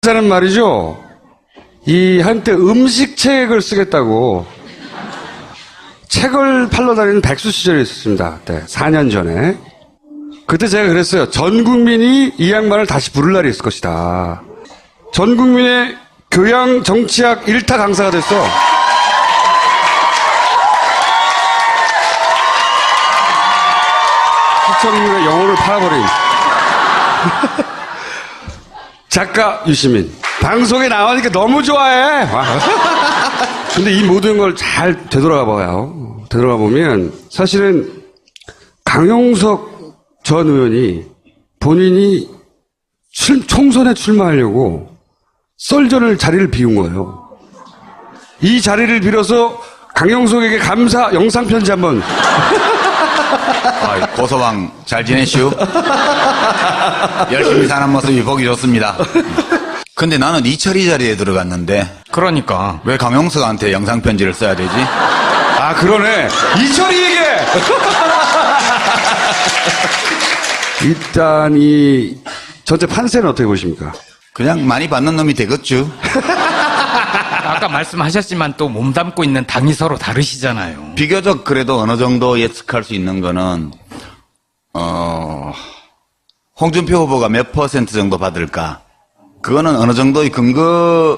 사람 말이죠. 이 한때 음식책을 쓰겠다고 책을 팔러 다니는 백수 시절이 있었습니다. 그때 4년 전에. 그때 제가 그랬어요. 전 국민이 이 양반을 다시 부를 날이 있을 것이다. 전 국민의 교양 정치학 1타 강사가 됐어. 시청률의 영혼을 팔아버린 작가 유시민. 방송에 나오니까 너무 좋아해. 근데 이 모든 걸 잘 되돌아가 봐요. 되돌아가 보면 사실은 강용석 전 의원이 본인이 총선에 출마하려고 썰전을 자리를 비운 거예요. 이 자리를 빌어서 강용석에게 감사 영상편지 한번. 고서방 잘 지내시오? 열심히 사는 모습이 보기 좋습니다. 근데 나는 이철이 자리에 들어갔는데 그러니까 왜 강용석한테 영상편지를 써야 되지? 아, 그러네. 이철이에게! 일단 이 전체 판세는 어떻게 보십니까? 그냥 많이 받는 놈이 되겠죠. 아까 말씀하셨지만 또 몸담고 있는 당이 서로 다르시잖아요. 비교적 그래도 어느 정도 예측할 수 있는 거는 홍준표 후보가 몇 퍼센트 정도 받을까? 그거는 어느 정도의 근거를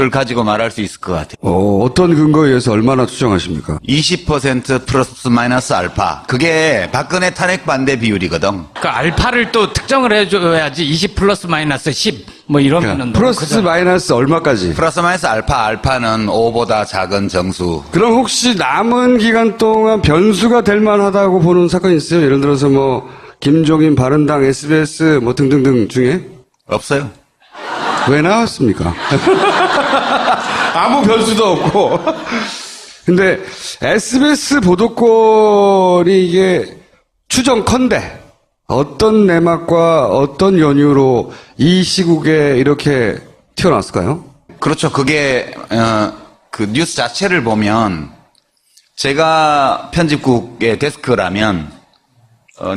가지고 말할 수 있을 것 같아요. 어떤 근거에 의해서 얼마나 추정하십니까? 20% 플러스 마이너스 알파. 그게 박근혜 탄핵 반대 비율이거든. 그 알파를 또 특정을 해줘야지 20 플러스 마이너스 10 뭐 이러면은 그러니까 플러스 마이너스 얼마까지? 플러스 마이너스 알파는 5보다 작은 정수. 그럼 혹시 남은 기간 동안 변수가 될 만하다고 보는 사건이 있어요? 예를 들어서 뭐 김종인 바른당 SBS 뭐 등등등 중에? 없어요. 왜 나왔습니까? 아무 변수도 없고. 근데 SBS 보도권이 이게 추정컨대 어떤 내막과 어떤 연유로 이 시국에 이렇게 튀어나왔을까요? 그렇죠. 그게 그 뉴스 자체를 보면 제가 편집국의 데스크라면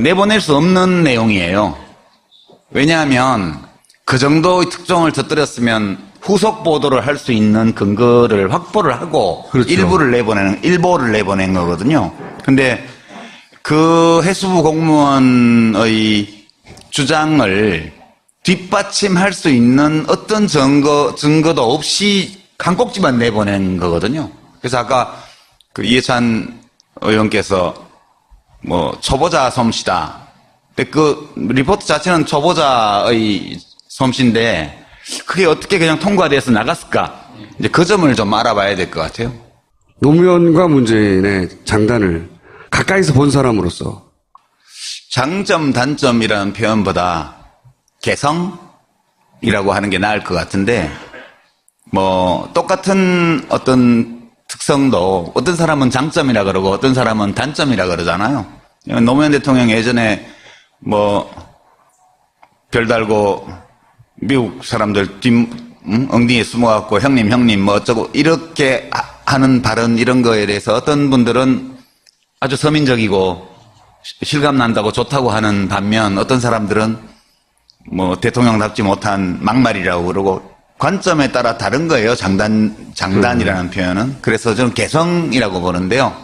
내보낼 수 없는 내용이에요. 왜냐하면 그 정도의 특종을 터뜨렸으면 후속 보도를 할 수 있는 근거를 확보를 하고 그렇죠. 일보를 내보낸 거거든요. 근데 그 해수부 공무원의 주장을 뒷받침할 수 있는 어떤 증거도 없이 한 꼭지만 내보낸 거거든요. 그래서 아까 그 이해찬 의원께서 뭐 초보자 솜씨다. 근데 그 리포트 자체는 초보자의 솜씨인데 그게 어떻게 그냥 통과돼서 나갔을까? 이제 그 점을 좀 알아봐야 될 것 같아요. 노무현과 문재인의 장단을 가까이서 본 사람으로서 장점, 단점이라는 표현보다 개성이라고 하는 게 나을 것 같은데, 뭐, 똑같은 어떤 특성도 어떤 사람은 장점이라 그러고 어떤 사람은 단점이라 그러잖아요. 노무현 대통령 예전에 뭐, 별달고 미국 사람들 엉덩이에 숨어갖고 형님 뭐 어쩌고 이렇게 하는 발언 이런 거에 대해서 어떤 분들은 아주 서민적이고 실감 난다고 좋다고 하는 반면 어떤 사람들은 뭐 대통령답지 못한 막말이라고 그러고 관점에 따라 다른 거예요. 장단이라는 표현은. 그래서 저는 개성이라고 보는데요.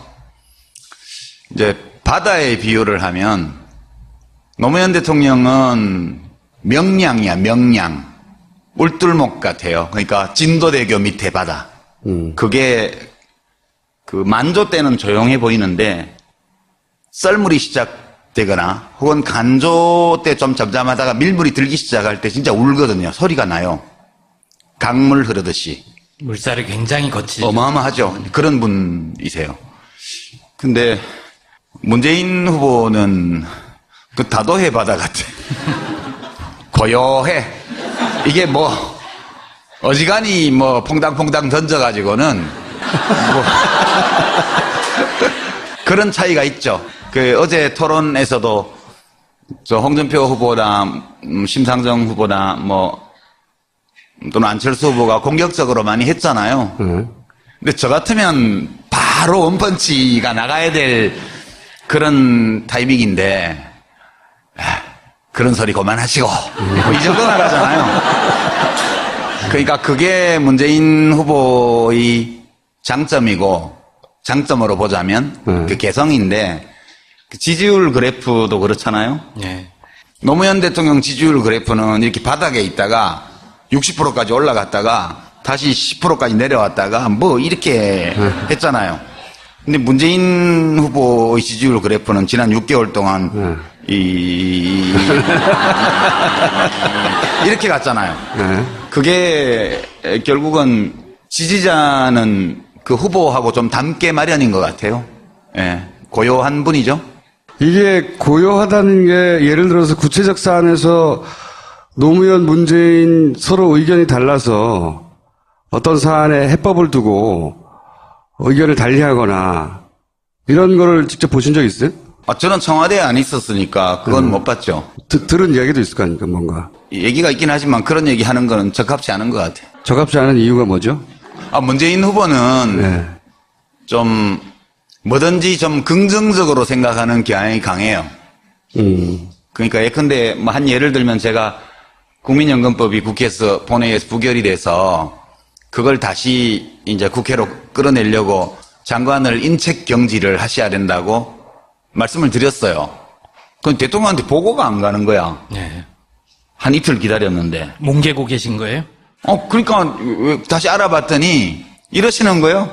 이제 바다에 비유를 하면 노무현 대통령은 명량이야, 명량. 울tur목 같아요. 그러니까 진도대교 밑에 바다. 그게 그 만조 때는 조용해 보이는데 썰물이 시작되거나 혹은 간조 때 좀 잠잠하다가 밀물이 들기 시작할 때 진짜 울거든요. 소리가 나요. 강물 흐르듯이. 물살이 굉장히 거칠죠. 어마어마하죠. 그런 분이세요. 근데 문재인 후보는 그 다도해 바다 같아. 고요해. 이게 뭐 어지간히 뭐 퐁당퐁당 던져가지고는 뭐 그런 차이가 있죠. 그 어제 토론에서도 저 홍준표 후보나 심상정 후보나 뭐 또는 안철수 후보가 공격적으로 많이 했잖아요. 근데 저 같으면 바로 원펀치가 나가야 될 그런 타이밍인데 그런 소리 그만하시고 이 정도 나가잖아요. 그러니까 그게 문재인 후보의 장점이고, 장점으로 보자면 그 개성인데, 그 지지율 그래프도 그렇잖아요. 예. 노무현 대통령 지지율 그래프는 이렇게 바닥에 있다가 60%까지 올라갔다가 다시 10%까지 내려왔다가 뭐 이렇게 했잖아요. 근데 문재인 후보의 지지율 그래프는 지난 6개월 동안 이렇게 갔잖아요. 그게 결국은 지지자는 그 후보하고 좀 닮게 마련인 것 같아요. 예. 고요한 분이죠. 이게 고요하다는 게 예를 들어서 구체적 사안에서 노무현, 문재인 서로 의견이 달라서 어떤 사안에 해법을 두고 의견을 달리하거나 이런 거를 직접 보신 적 있어요? 저는 청와대에 안 있었으니까 그건 못 봤죠. 들은 이야기도 있을 거 아닙니까, 뭔가. 얘기가 있긴 하지만 그런 얘기 하는 거는 적합치 않은 것 같아요. 적합지 않은 이유가 뭐죠? 문재인 후보는 네. 좀 뭐든지 좀 긍정적으로 생각하는 경향이 강해요. 그러니까 예컨대 뭐 한 예를 들면 제가 국민연금법이 국회에서 본회의에서 부결이 돼서 그걸 다시 이제 국회로 끌어내려고 장관을 인책 경질을 하셔야 된다고 말씀을 드렸어요. 그건 대통령한테 보고가 안 가는 거야. 예. 한 이틀 기다렸는데. 뭉개고 계신 거예요? 그러니까 다시 알아봤더니 이러시는 거예요.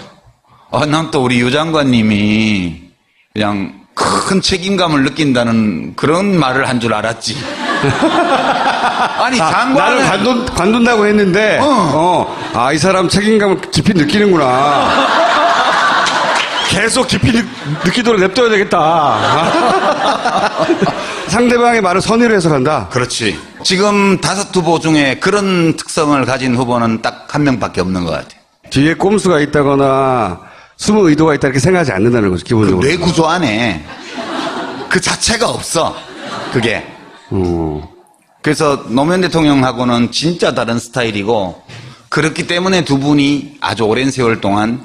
난 또 우리 유 장관님이 그냥 큰 책임감을 느낀다는 그런 말을 한 줄 알았지. 아니, 장관을. 나를 관둔다고 했는데, 이 사람 책임감을 깊이 느끼는구나. 계속 깊이 느끼도록 냅둬야 되겠다. 상대방의 말을 선의로 해석한다. 그렇지. 지금 5 후보 중에 그런 특성을 가진 후보는 딱 한 명밖에 없는 것 같아. 뒤에 꼼수가 있다거나 숨은 의도가 있다 이렇게 생각하지 않는다는 거죠, 그 기본적으로. 뇌 구조 안에 그 자체가 없어. 그게. 그래서 노무현 대통령하고는 진짜 다른 스타일이고 그렇기 때문에 두 분이 아주 오랜 세월 동안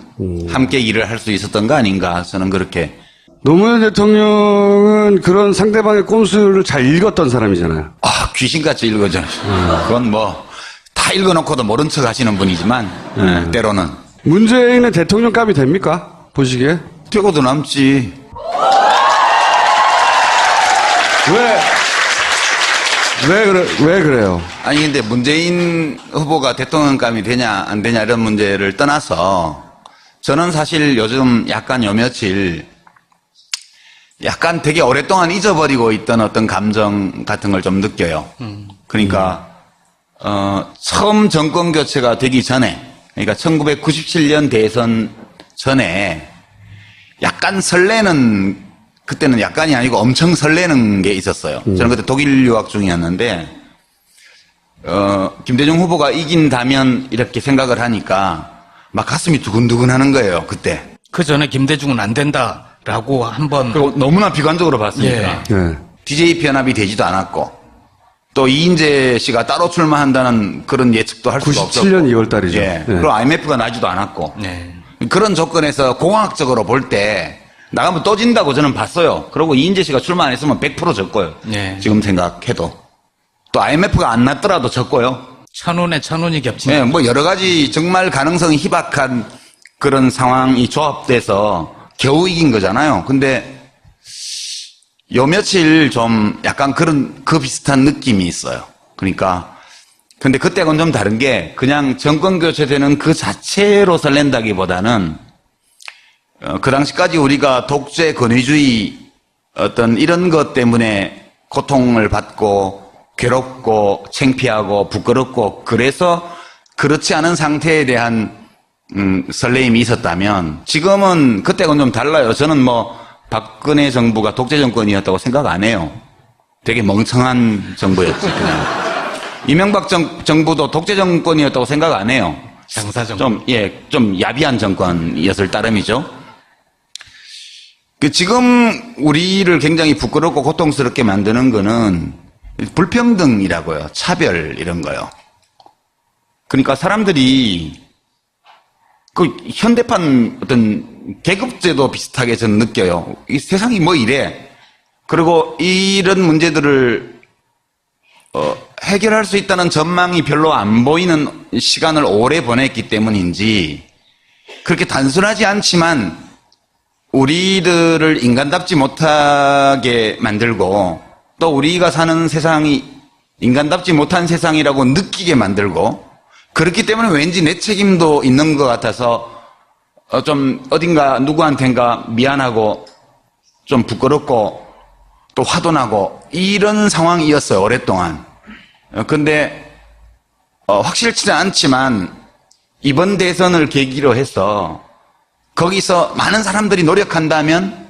함께 일을 할 수 있었던 거 아닌가 저는 그렇게. 노무현 대통령은 그런 상대방의 꼼수를 잘 읽었던 사람이잖아요. 귀신같이 읽어져. 그건 뭐 다 읽어놓고도 모른 척 하시는 분이지만 때로는. 문재인은 대통령감이 됩니까? 보시기에? 되고도 남지. 왜 그래요? 아니 근데 문재인 후보가 대통령감이 되냐 안 되냐 이런 문제를 떠나서 저는 사실 요즘 약간 요 며칠 약간 되게 오랫동안 잊어버리고 있던 어떤 감정 같은 걸 좀 느껴요. 그러니까 처음 정권 교체가 되기 전에, 그러니까 1997년 대선 전에 약간 설레는, 그때는 약간이 아니고 엄청 설레는 게 있었어요. 저는 그때 독일 유학 중이었는데 김대중 후보가 이긴다면 이렇게 생각을 하니까 막 가슴이 두근두근 하는 거예요, 그때. 그 전에 김대중은 안 된다라고 한번. 그리고 너무나 비관적으로 봤으니까. 네. DJ 편합이 되지도 않았고, 또 이인재 씨가 따로 출마한다는 그런 예측도 할 수가 없었고. 97년 2월 달이죠. 예. 그리고 IMF가 나지도 않았고. 네. 그런 조건에서 공학적으로 볼 때 나가면 또 진다고 저는 봤어요. 그리고 이인재 씨가 출마 안 했으면 100% 졌고요. 네. 지금 생각해도. 또 IMF가 안 났더라도 졌고요. 천운에 천운이 겹친. 예, 뭐 여러 가지 정말 가능성이 희박한 그런 상황이 조합돼서 겨우 이긴 거잖아요. 근데 요 며칠 좀 약간 그 비슷한 느낌이 있어요. 그러니까 근데 그때는 좀 다른 게 그냥 정권 교체되는 그 자체로 설렌다기보다는 그 당시까지 우리가 독재 권위주의 어떤 이런 것 때문에 고통을 받고 괴롭고 창피하고 부끄럽고 그래서 그렇지 않은 상태에 대한 설레임이 있었다면 지금은 그때는 좀 달라요. 저는 뭐 박근혜 정부가 독재 정권이었다고 생각 안 해요. 되게 멍청한 정부였지 그냥. 이명박 정부도 독재 정권이었다고 생각 안 해요. 장사정권. 좀 야비한 정권이었을 따름이죠. 지금 우리를 굉장히 부끄럽고 고통스럽게 만드는 거는 불평등이라고요. 차별 이런 거요. 그러니까 사람들이 그 현대판 어떤 계급제도 비슷하게 저는 느껴요. 이 세상이 뭐 이래. 그리고 이런 문제들을 해결할 수 있다는 전망이 별로 안 보이는 시간을 오래 보냈기 때문인지 그렇게 단순하지 않지만 우리들을 인간답지 못하게 만들고 또 우리가 사는 세상이 인간답지 못한 세상이라고 느끼게 만들고 그렇기 때문에 왠지 내 책임도 있는 것 같아서 좀 어딘가 누구한텐가 미안하고 좀 부끄럽고 또 화도 나고 이런 상황이었어요, 오랫동안. 근데 확실치는 않지만 이번 대선을 계기로 해서 거기서 많은 사람들이 노력한다면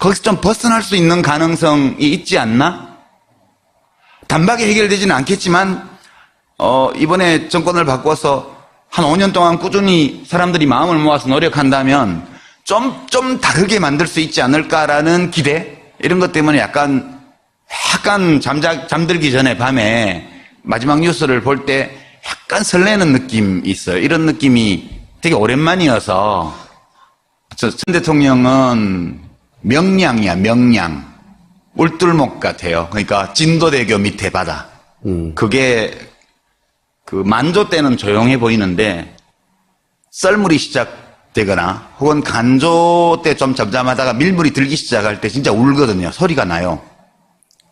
거기서 좀 벗어날 수 있는 가능성이 있지 않나? 단박에 해결되지는 않겠지만 이번에 정권을 바꿔서 한 5년 동안 꾸준히 사람들이 마음을 모아서 노력한다면 좀 다르게 만들 수 있지 않을까라는 기대? 이런 것 때문에 약간 잠들기 전에 밤에 마지막 뉴스를 볼 때 약간 설레는 느낌이 있어요. 이런 느낌이 되게 오랜만이어서 전 대통령은 명량이야, 명량. 울tur목 같아요. 그러니까 진도대교 밑에 바다. 그게 그 만조 때는 조용해 보이는데 썰물이 시작되거나 혹은 간조 때 좀 잠잠하다가 밀물이 들기 시작할 때 진짜 울거든요. 소리가 나요.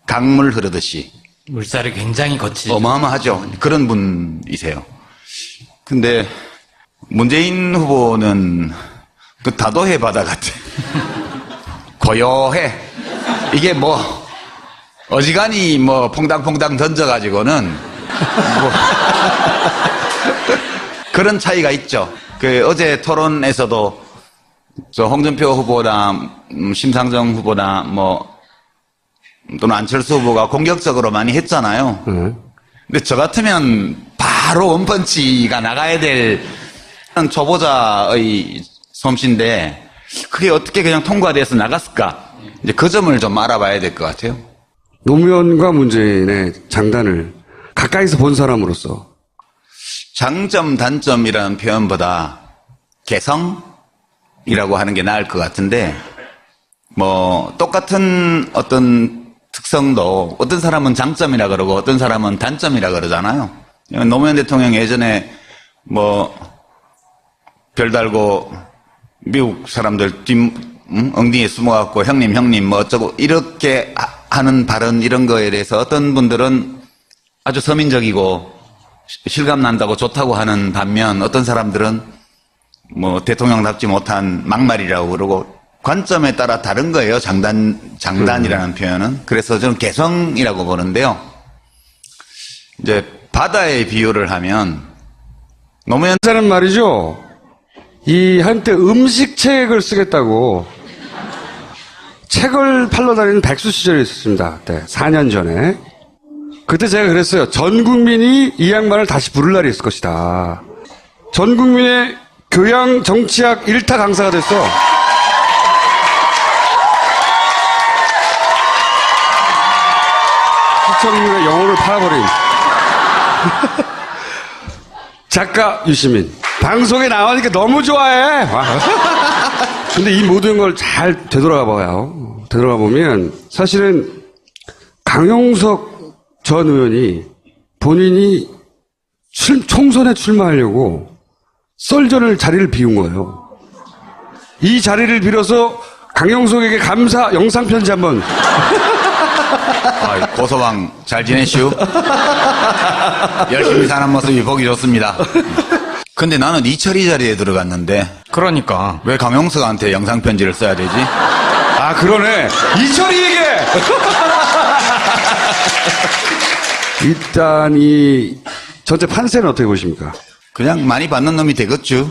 강물 흐르듯이. 물살이 굉장히 거칠죠. 어마어마하죠. 그런 분이세요. 근데 문재인 후보는 그 다도해 바다 같아. 고요해. 이게 뭐 어지간히 뭐 퐁당퐁당 던져가지고는 뭐 그런 차이가 있죠. 그 어제 토론에서도 저 홍준표 후보나 심상정 후보나 뭐 또는 안철수 후보가 공격적으로 많이 했잖아요. 근데 저 같으면 바로 원펀치가 나가야 될 초보자의 솜씨인데 그게 어떻게 그냥 통과돼서 나갔을까? 이제 그 점을 좀 알아봐야 될 것 같아요. 노무현과 문재인의 장단을 가까이서 본 사람으로서 장점, 단점이라는 표현보다 개성이라고 하는 게 나을 것 같은데 뭐 똑같은 어떤 특성도 어떤 사람은 장점이라 그러고 어떤 사람은 단점이라 그러잖아요. 노무현 대통령 예전에 뭐 별달고 미국 사람들 엉덩이에 숨어갖고 형님 뭐 어쩌고 이렇게 하는 발언 이런 거에 대해서 어떤 분들은 아주 서민적이고 실감난다고 좋다고 하는 반면 어떤 사람들은 뭐 대통령답지 못한 막말이라고 그러고 관점에 따라 다른 거예요. 장단이라는 표현은. 그래서 저는 개성이라고 보는데요. 이제 바다에 비유를 하면 노무현 사람 말이죠. 이 한때 음식책을 쓰겠다고 책을 팔러 다니는 백수 시절이 있었습니다. 네, 4년 전에. 그때 제가 그랬어요. 전 국민이 이 양반을 다시 부를 날이 있을 것이다. 전 국민의 교양 정치학 1타 강사가 됐어. 시청률의 영혼을 팔아버린 작가 유시민. 방송에 나오니까 너무 좋아해. 근데 이 모든 걸 잘 되돌아가 봐요. 되돌아가 보면 사실은 강용석 전 의원이 본인이 총선에 출마하려고 썰전을 자리를 비운 거예요. 이 자리를 빌어서 강용석에게 감사 영상편지 한번. 고소방 잘 지내시오? 열심히 사는 모습이 보기 좋습니다. 근데 나는 이철이 자리에 들어갔는데 그러니까 왜 강용석한테 영상편지를 써야 되지? 아, 그러네. 이철이에게! 일단 이 전체 판세는 어떻게 보십니까? 그냥 많이 받는 놈이 되겠죠.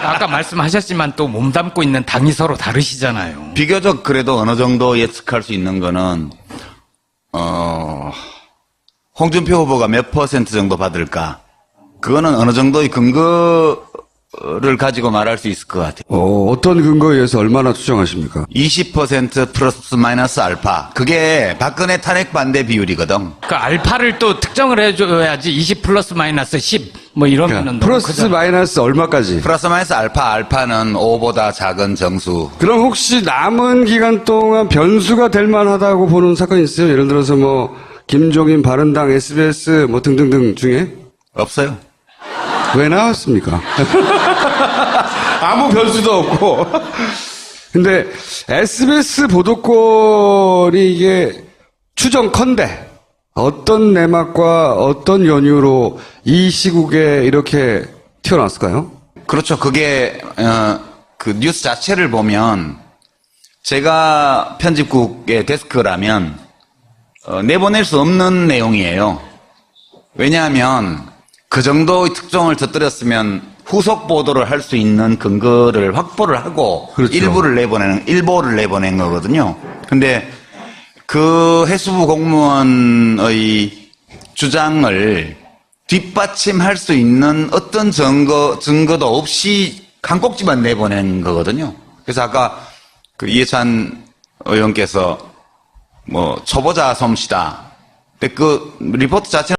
아까 말씀하셨지만 또 몸담고 있는 당이 서로 다르시잖아요. 비교적 그래도 어느 정도 예측할 수 있는 거는 홍준표 후보가 몇 퍼센트 정도 받을까? 그거는 어느 정도의 근거를 가지고 말할 수 있을 것 같아요. 어떤 근거에 의해서 얼마나 추정하십니까? 20% 플러스 마이너스 알파. 그게 박근혜 탄핵 반대 비율이거든. 그 알파를 또 특정을 해줘야지 20 플러스 마이너스 10 뭐 이러면은 너무 플러스 크잖아요. 마이너스 얼마까지? 플러스 마이너스 알파는 5보다 작은 정수. 그럼 혹시 남은 기간 동안 변수가 될 만하다고 보는 사건이 있어요? 예를 들어서 뭐 김종인 바른당 SBS 뭐 등등등 중에? 없어요. 왜 나왔습니까? 아무 변수도 없고. 근데 SBS 보도권이 이게 추정컨대 어떤 내막과 어떤 연유로 이 시국에 이렇게 튀어나왔을까요? 그렇죠. 그게 그 뉴스 자체를 보면 제가 편집국의 데스크라면 내보낼 수 없는 내용이에요. 왜냐하면 그 정도의 특종을 터뜨렸으면 후속 보도를 할 수 있는 근거를 확보를 하고 그렇죠. 일보를 내보낸 거거든요. 근데 그 해수부 공무원의 주장을 뒷받침할 수 있는 어떤 증거도 없이 한 꼭지만 내보낸 거거든요. 그래서 아까 그 이해찬 의원께서 뭐 초보자 솜씨다. 근데 그 리포트 자체는